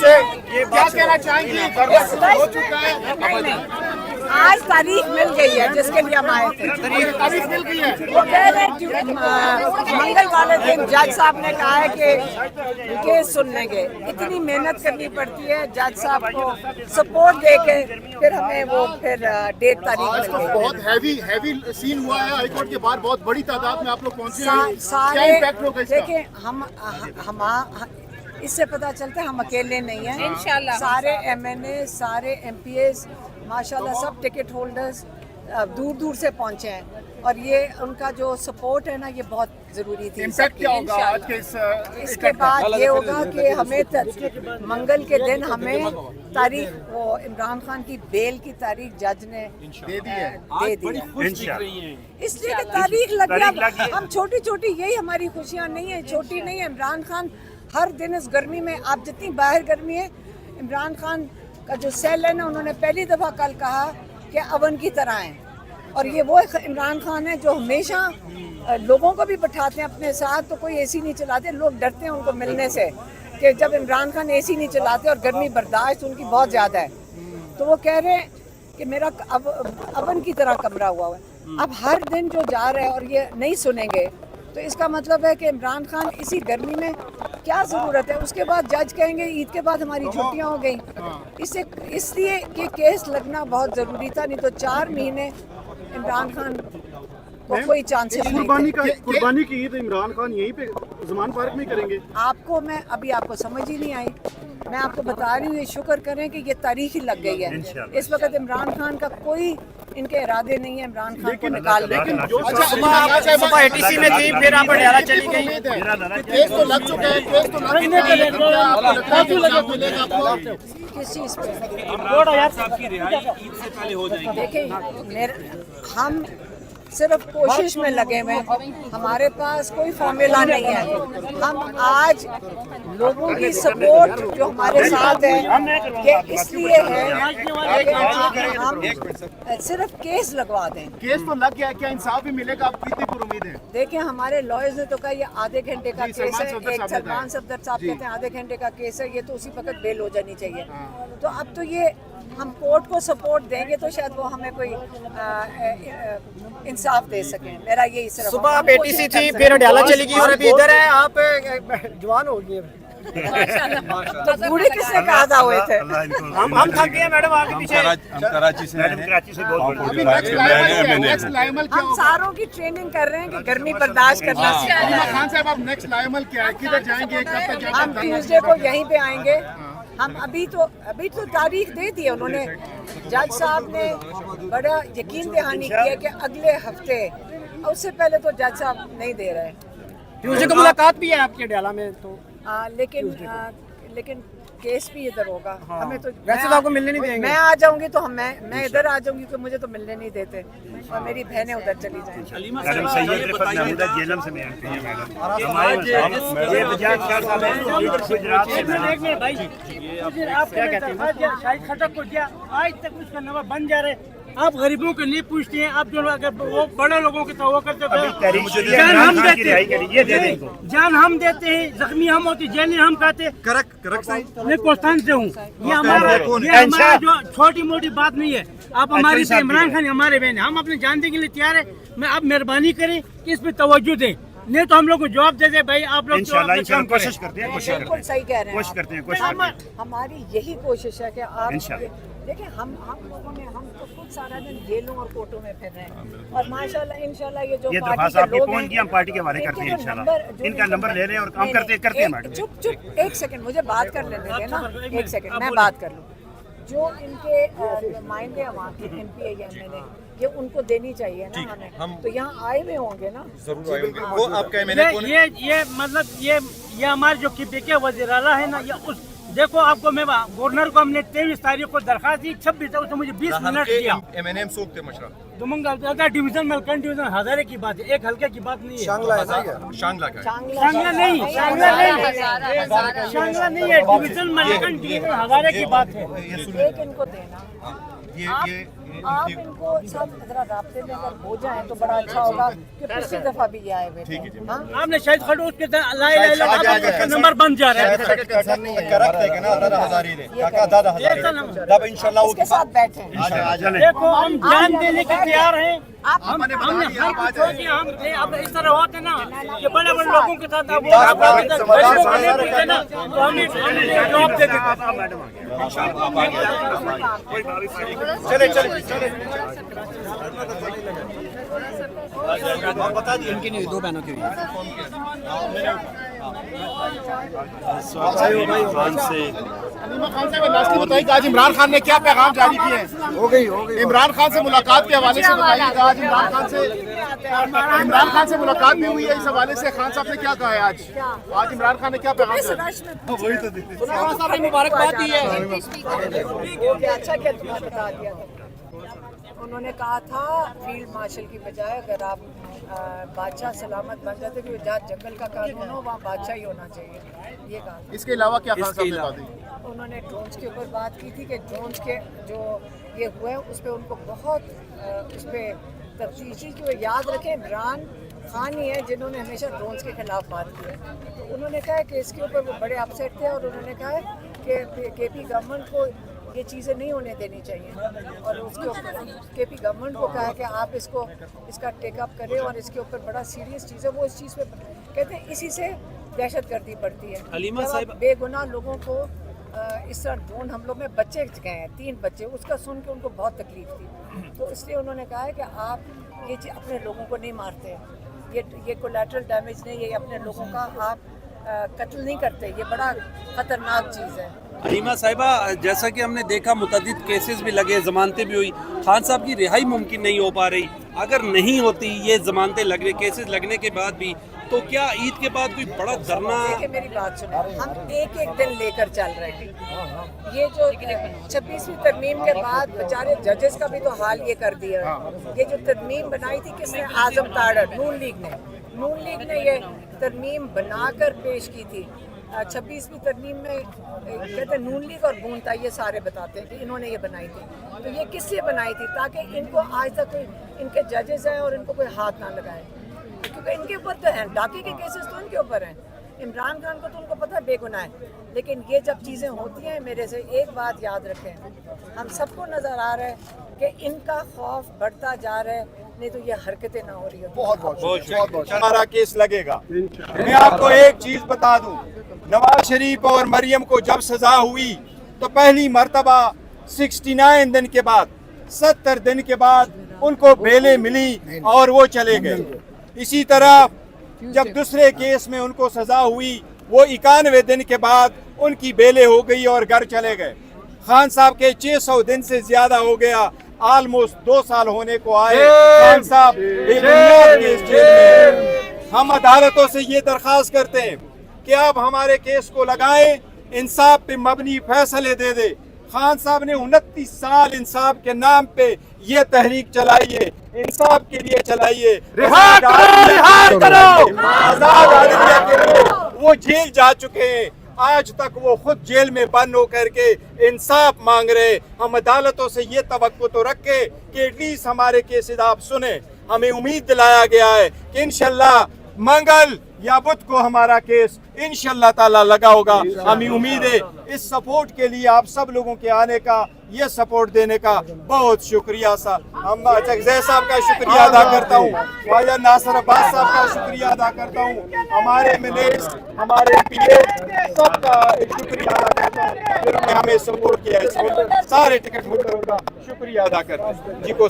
से क्या कहना चाहेंगे? हो चुका है, आज तारीख मिल गई है जिसके लिए हम आए थे। तारीख मिल गई है। वो कह रहे हैं कि मंगल वाले दिन जज साहब ने कहा है कि केस सुन लेंगे। इतनी मेहनत करनी पड़ती है जज साहब को सपोर्ट दे के फिर हमें वो फिर डेट तारीख मिल गई। बहुत हैवी सीन हुआ है हाईकोर्ट के बाहर, बहुत बड़ी तादाद में आप लोग पहुंचे हैं। क्या सारे इम्पैक्ट होगा इसका? देखिए हम इससे पता चलता है हम अकेले नहीं हैं। इंशाल्लाह सारे MNA सारे MPAs माशाल्लाह सब टिकट होल्डर्स दूर दूर से पहुंचे हैं और ये उनका जो सपोर्ट है ना ये बहुत ज़रूरी थी। इम्पैक्ट क्या होगा आज के इसके बाद ये होगा कि हमें मंगल के दिन हमें तारीख वो इमरान खान की बेल की तारीख जज ने दे दी है। इसलिए कि तारीख लग गया। हम छोटी छोटी यही हमारी खुशियाँ नहीं है, छोटी नहीं है। इमरान खान हर दिन इस गर्मी में, आप जितनी बाहर गर्मी है, इमरान खान का जो सेल है ना उन्होंने पहली दफ़ा कल कहा कि अवन की तरह हैं और ये वो इमरान खान है जो हमेशा लोगों को भी बैठाते हैं अपने साथ। तो कोई AC नहीं चलाते, लोग डरते हैं उनको मिलने से कि जब इमरान खान AC नहीं चलाते और गर्मी बर्दाश्त उनकी बहुत ज़्यादा है, तो वो कह रहे हैं कि मेरा अवन की तरह कमरा हुआ है। अब हर दिन जो जा रहा है और ये नहीं सुनेंगे तो इसका मतलब है कि इमरान खान इसी गर्मी में क्या ज़रूरत है। उसके बाद जज कहेंगे ईद के बाद हमारी छुट्टियां हो गई। इसलिए कि केस लगना बहुत ज़रूरी था, नहीं तो 4 महीने इमरान खान को कोई चांसेस नहीं थे। कुर्बानी की ईद इमरान खान यहीं पे ज़मान पार्क में करेंगे। आपको समझ ही नहीं आई। मैं आपको बता रही हूँ, ये शुक्र करें कि ये तारीख ही लग गई है। इस वक्त इमरान खान का कोई इनके इरादे नहीं है इमरान खान को निकाल लेकिन सुबह ATC में थी, फिर आप पटियाला चली गई। केस तो लग चुका है, केस तो लग किस चीज़ पे? आपकी रिहाई ईद से पहले हो जाएगी। देखिए हम सिर्फ कोशिश में लगे हुए हैं, हमारे पास कोई फॉर्मूला नहीं है। हम आज लोगों की सपोर्ट जो हमारे साथ है ये इसलिए है कि हम सिर्फ केस लगवा दें। केस तो लग गया है, क्या इंसाफ भी मिलेगा? आप कितनी पुरुमीद हैं? देखिए हमारे लॉयर्स ने तो कहा ये आधे घंटे का केस है। एक सलमान सफदर साहब कहते हैं आधे घंटे का केस है, ये तो उसी वक्त बेल हो जानी चाहिए। तो अब तो ये हम कोर्ट को सपोर्ट देंगे तो शायद वो हमें कोई इंसाफ दे सकें। मेरा यही सिर्फ सुबह आप ATC थी, फिर अडयाला चली गई और अभी इधर है। आप जवान हो गई। तो बूढ़े किसने कहा था हुए थे? हम थक गए मैडम, आपके पीछे। हम कराची से हैं। नेक्स्ट लाइमल क्या हम होगा? सारों की ट्रेनिंग कर रहे हैं कि गर्मी बर्दाश्त करना सीखें। खान साहब, आप नेक्स्ट लाइमल क्या है? किधर जाएंगे? कब तक क्या हम ट्यूसडे को यहीं पे आएंगे। हम अभी तो तारीख दे दी है उन्होंने। जज साहब ने बड़ा यकीन दहानी किया कि अगले हफ्ते, उससे पहले तो जज साहब नहीं दे रहे। ट्यूसडे को मुलाकात भी है आपके अडयाला में तो। लेकिन केस भी इधर होगा। हमें तो वैसे तो आपको मिलने नहीं देंगे। मैं आ जाऊंगी तो मैं इधर आ जाऊंगी तो मुझे तो मिलने नहीं देते और मेरी बहनें उधर चली जाएंगी। मैडम सैयद रिफत महमूदा जेलम से मैं हैं मैडम। ये बजाज शाह साहब हैं गुजरात से। आप क्या कहते हैं? शायद खटक को दिया आज तक उसका नवा बन जा रहे। आप गरीबों को नहीं पूछते हैं। आप जो अगर वो बड़े लोगों के तो वो करते जान हम देते हैं, जान हम देते हैं, जख्मी हम होते, जेल हम खाते। मैं कोस्तान से हूँ। ये हमारा जो छोटी मोटी बात नहीं है। आप हमारी से इमरान खान हमारे बहन, हम अपने जान देने के लिए तैयार है। मैं आप मेहरबानी करें कि इस पे तवज्जो दें, नहीं तो हम लोग को जवाब दे दे भाई आप लोग इंशाल्लाह कोशिश करते हैं। बिल्कुल सही कह रहे हैं। कोशिश करते हैं। हमारी यही कोशिश है कि आप देखिए हम लोगों ने हम तो खुद सारा दिन जेलों और कोर्टों में फिर रहे हैं और माशाल्लाह इंशाल्लाह ये जो दरख्वास्त आपने फोन किया, हम पार्टी के हवाले करते हैं इंशाल्लाह। इनका नंबर ले रहे हैं और काम करते हैं मैडम। चुप एक सेकंड मुझे बात कर लेने दें ना। एक सेकंड मैं बात कर लूँ। जो इनके नुमाइंदे अवाम के MPA या MNA ये उनको देनी चाहिए ना हमें, तो यहाँ आए हुए होंगे ना। वो आपका ये मतलब ये हमारे जो KPK वज़ीर आला है ना, ये उस देखो आपको मैं गवर्नर को हमने 23 तारीख को दरखास्त दी, 26 तक उसने मुझे 20 मिनट दिया। MNM सूखते मशरा दुमंगा डिवीजन मलकन डिवीजन हजारे की बात है, एक हल्के की बात नहीं है। शांगला नहीं, शांगला नहीं है, डिवीजन मलकन डिवीजन हजारे की बात है। एक इनको देना। आप इनको सब जरा राब्ते में अगर हो जाएं तो बड़ा अच्छा होगा कि पिछली दफा भी ये आए हुए थे। हाँ? आपने शायद खड़ूस के नंबर बन जा रहा है। इसके साथ बैठे देखो हम जान देने के तैयार हैं। हमने हर कुछ छोड़ दिया। हम अब इस तरह होते ना कि बड़े बड़े लोगों के साथ अब गरीबों को नहीं पूछते ना तो हम जवाब दे देते। चले चले बता दिए इनकी नहीं, 2 बहनों की हुई। हलीमा खान साहब लास्ट में बताइए कि आज इमरान खान ने क्या पैगाम जारी किए हैं? हो गई इमरान खान से मुलाकात के हवाले से बताइए। आज इमरान खान से मुलाकात भी हुई है, इस हवाले से खान साहब ने क्या कहा है? आज इमरान खान ने क्या पैगाम दिया? मुबारकबाद दी है। अच्छा क्या तुम्हें बता दिया। उन्होंने कहा था फील्ड मार्शल की बजाय अगर आप बादशाह सलामत बन जाते कि जहाँ जंगल का कानून हो वहाँ बादशाह ही होना चाहिए, ये कहा। इसके अलावा क्या खान साहब ने बात की? उन्होंने ड्रोन्स के ऊपर बात की थी कि ड्रोन्स के जो ये हुए उस पर उनको बहुत उस पर तफ्तीशी की वो याद रखें। इमरान खान ही है जिन्होंने हमेशा ड्रोन्स के खिलाफ बात की है। तो उन्होंने कहा कि इसके ऊपर वो बड़े अपसेट थे और उन्होंने कहा है कि केपी गवर्नमेंट को ये चीज़ें नहीं होने देनी चाहिए और उसके केपी गवर्नमेंट को कहा है कि आप इसका टेकअप करें और इसके ऊपर बड़ा सीरियस चीज़ है। वो इस चीज़ पे कहते हैं इसी से दहशतगर्दी बढ़ती है। हलीमा साहिब बेगुनाह लोगों को इस तरह ड्रोन हमलों में बच्चे गए हैं, 3 बच्चे, उसका सुन के उनको बहुत तकलीफ थी। तो इसलिए उन्होंने कहा है कि आप ये अपने लोगों को नहीं मारते हैं, ये कोलैटरल डैमेज नहीं, ये अपने लोगों का आप कत्ल नहीं करते, ये बड़ा ख़तरनाक चीज़ है। हलीमा साहिबा, जैसा कि हमने देखा मुतअद्दिद केसेस भी लगे, ज़मानतें भी हुई, खान साहब की रिहाई मुमकिन नहीं हो पा रही। अगर नहीं होती ये ज़मानतें लगने केसेस लगने के बाद भी, तो क्या ईद के बाद कोई बड़ा धरना? देखिए मेरी बात सुनो, हम एक दिन लेकर चल रहे हैं। ये जो 26वीं तरमीम के बाद बेचारे जजेस का भी तो हाल ये कर दिया। ये जो तरमीम बनाई थी किसने? आजम ताड़र, नून लीग ने ये तरमीम बनाकर पेश की थी। 26वीं तरमीम में कहते हैं नून लीग और बूंदता, ये सारे बताते हैं कि इन्होंने ये बनाई थी। तो ये किस लिए बनाई थी? ताकि इनको आज तक इनके जजेस हैं और इनको कोई हाथ ना लगाए, क्योंकि इनके ऊपर तो हैं डाके के केसेस, तो इनके ऊपर हैं। इमरान खान को तो उनको पता है बेगुनाह है, लेकिन ये जब चीज़ें होती हैं मेरे से एक बात याद रखें, हम सबको नज़र आ रहा है कि इनका खौफ बढ़ता जा रहा है, नहीं तो ये हरकतें ना हो रही हो। बहुत हमारा केस लगेगा। मैं आपको एक चीज बता दूं, नवाज शरीफ और मरियम को जब सजा हुई तो पहली मर्तबा 69 दिन के बाद, 70 दिन के बाद उनको बेलें मिली और वो चले गए। इसी तरह जब दूसरे केस में उनको सजा हुई वो 91 दिन के बाद उनकी बेलें हो गई और घर चले गए। खान साहब के 600 दिन से ज्यादा हो गया, ऑलमोस्ट 2 साल होने को आए। खान साहब बेबुनियाद केस जेल में। हम अदालतों से ये दरख्वास्त करते हैं कि आप हमारे केस को लगाएं, इंसाफ पे मबनी फैसले दे दे। खान साहब ने 29 साल इंसाफ के नाम पे ये तहरीक चलाई है, इंसाफ के लिए चलाई है। आजाद आदमी के लिए वो जेल जा चुके हैं, आज तक वो खुद जेल में बंद होकर के इंसाफ मांग रहे। हम अदालतों से ये तवक्को तो रखे कि एटलीस्ट हमारे केसेस आप सुने। हमें उम्मीद दिलाया गया है कि इंशाल्लाह मंगल या बुध को हमारा केस इंशाल्लाह ताला लगा होगा। हमें उम्मीद है। इस सपोर्ट के लिए आप सब लोगों के आने का, ये सपोर्ट देने का बहुत शुक्रिया सा। हम जय साहब का शुक्रिया अदा करता हूँ, ख्वाजा नासिर अब्बास साहब का शुक्रिया अदा करता हूँ, हमारे मिनिस्ट, हमारे पीए सबका शुक्रिया अदा करता हूँ जिन्होंने हमें सपोर्ट किया है। सारे टिकट होल्डरों का शुक्रिया अदा करता हूँ जी को।